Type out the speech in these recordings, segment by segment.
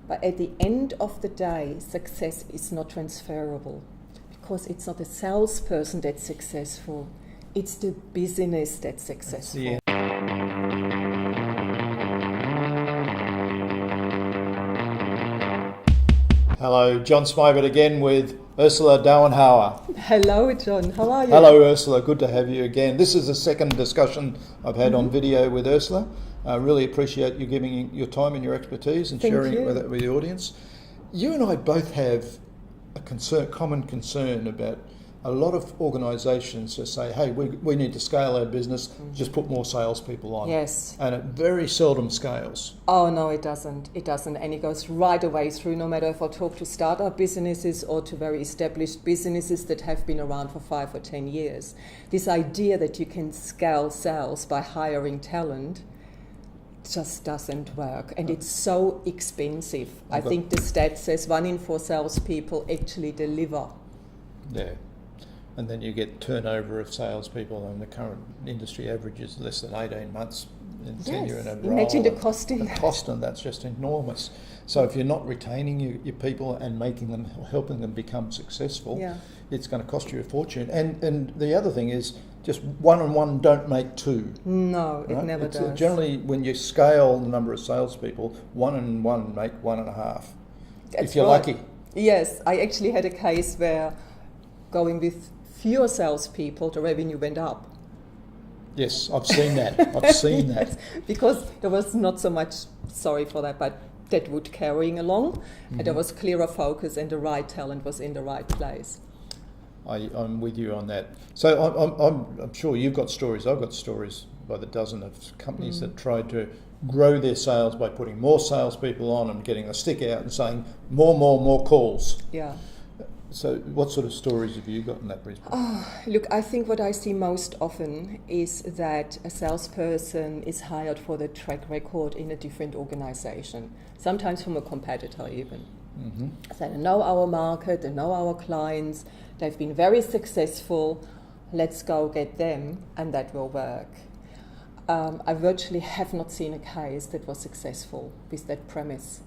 But at the end of the day, success is not transferable because it's not a salesperson that's successful, it's the business that's successful. Yeah. Hello, John Smybert again with Ursula Dauenhauer. Hello, John. How are you? Hello, Ursula. Good to have you again. This is the second discussion I've had on video with Ursula. I really appreciate you giving your time and your expertise and sharing it with the audience. You and I both have a common concern about a lot of organisations that say, hey, we need to scale our business, just put more salespeople on. Yes. And it very seldom scales. Oh, no, it doesn't. It doesn't. And it goes right away through, no matter if I talk to startup businesses or to very established businesses that have been around for 5 or 10 years. This idea that you can scale sales by hiring talent just doesn't work. And it's so expensive. I think the stat says 1 in 4 salespeople actually deliver. Yeah. And then you get turnover of salespeople, and the current industry average is less than 18 months in tenure in a role. Imagine the cost in that. The cost, and that's just enormous. So if you're not retaining your people and making them, helping them become successful, it's going to cost you a fortune. And the other thing is, just 1 and 1 don't make 2. No, right? It never does. Generally, when you scale the number of salespeople, 1 and 1 make 1.5. If you're lucky. Yes, I actually had a case where going with fewer salespeople, the revenue went up. Yes, I've seen that. I've seen that. Because there was not so much, sorry for that, but that would carrying along, and there was clearer focus, and the right talent was in the right place. I'm with you on that. So I'm sure you've got stories. I've got stories by the dozen of companies that tried to grow their sales by putting more salespeople on and getting a stick out and saying more calls. Yeah. So what sort of stories have you got in that, Brisbane? Look, I think what I see most often is that a salesperson is hired for the track record in a different organisation, sometimes from a competitor even. Mm-hmm. So they know our market, they know our clients, they've been very successful, let's go get them, and that will work. I virtually have not seen a case that was successful with that premise.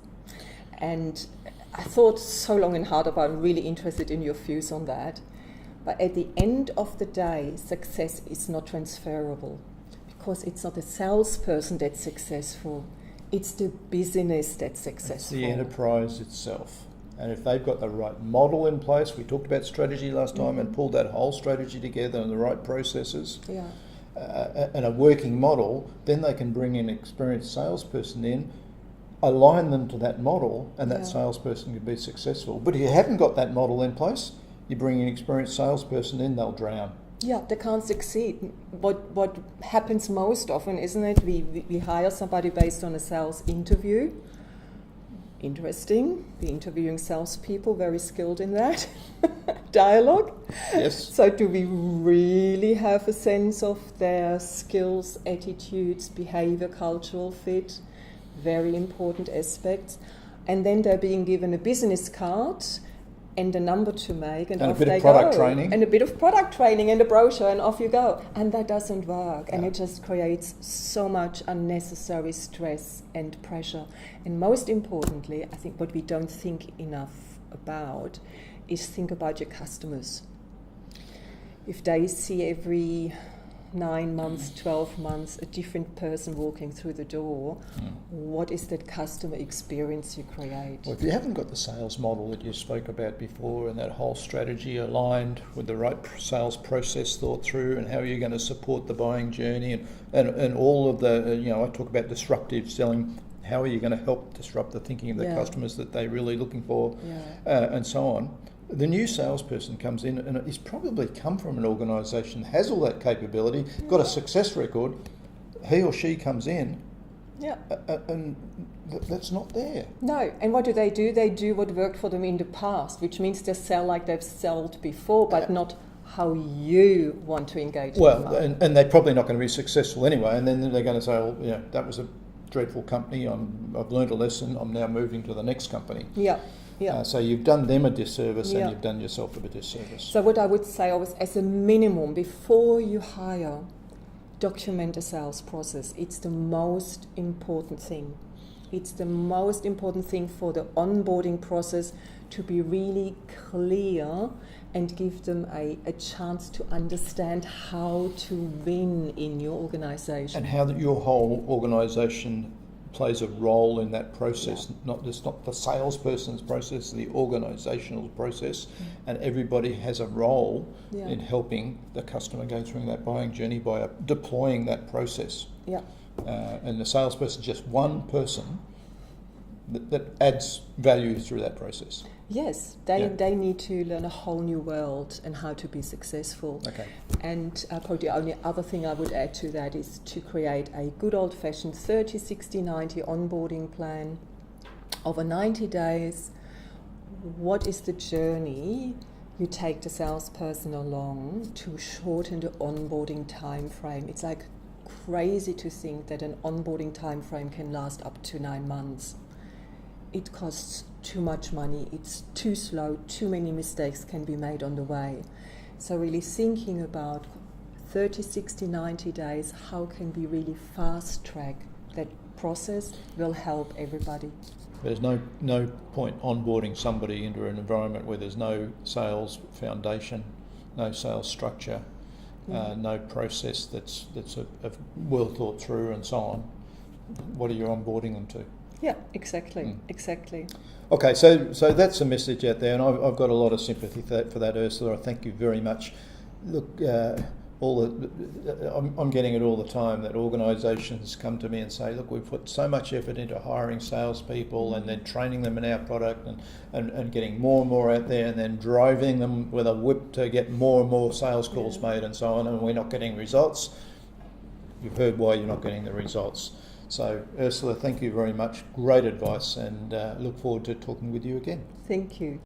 And I thought so long and hard about it. I'm really interested in your views on that. But at the end of the day, success is not transferable because it's not a salesperson that's successful, it's the business that's successful. It's the enterprise itself. And if they've got the right model in place, we talked about strategy last time and pulled that whole strategy together and the right processes and a working model, then they can bring an experienced salesperson in, align them to that model, and that salesperson can be successful. But if you haven't got that model in place, you bring an experienced salesperson in, they'll drown. Yeah, they can't succeed. What happens most often, isn't it? We hire somebody based on a sales interview. Interesting. We're interviewing salespeople, very skilled in that. Dialogue. Yes. So do we really have a sense of their skills, attitudes, behavior, cultural fit? Very important aspects. And then they're being given a business card and a number to make, and off they go. And a bit of product training. And a bit of product training and a brochure, and off you go. And that doesn't work. And it just creates so much unnecessary stress and pressure. And most importantly, I think what we don't think enough about is think about your customers. If they see every 9 months, 12 months, a different person walking through the door, what is that customer experience you create? Well, if you haven't got the sales model that you spoke about before and that whole strategy aligned with the right sales process thought through and how you're going to support the buying journey and all of the, I talk about disruptive selling, how are you going to help disrupt the thinking of the customers that they're really looking for and so on. The new salesperson comes in and he's probably come from an organisation that has all that capability, got a success record. He or she comes in and that's not there. No, and what do? They do what worked for them in the past, which means they sell like they've sold before, but not how you want to engage with them. And they're probably not going to be successful anyway, and then they're going to say, well, that was a dreadful company, I've learned a lesson, I'm now moving to the next company. Yeah. So you've done them a disservice and you've done yourself a disservice. So what I would say always, as a minimum, before you hire, document a sales process. It's the most important thing. It's the most important thing for the onboarding process to be really clear and give them a chance to understand how to win in your organisation. And how that your whole organisation plays a role in that process, not the salesperson's process, the organisational process, and everybody has a role in helping the customer go through that buying journey by deploying that process. Yeah. And the salesperson is just one person that adds value through that process. Yes, they need to learn a whole new world and how to be successful. Okay. And probably the only other thing I would add to that is to create a good old-fashioned 30, 60, 90 onboarding plan over 90 days. What is the journey you take the salesperson along to shorten the onboarding time frame? It's like crazy to think that an onboarding time frame can last up to 9 months. It costs too much money, it's too slow, too many mistakes can be made on the way. So really thinking about 30, 60, 90 days, how can we really fast track that process will help everybody. There's no point onboarding somebody into an environment where there's no sales foundation, no sales structure, no process that's well thought through and so on. What are you onboarding them to? Yeah, exactly. Okay, so that's a message out there, and I've got a lot of sympathy for that, Ursula. Thank you very much. Look, I'm getting it all the time that organisations come to me and say, look, we've put so much effort into hiring salespeople and then training them in our product and getting more and more out there and then driving them with a whip to get more and more sales calls made and so on, and we're not getting results. You've heard why you're not getting the results. So, Ursula, thank you very much. Great advice, and look forward to talking with you again. Thank you.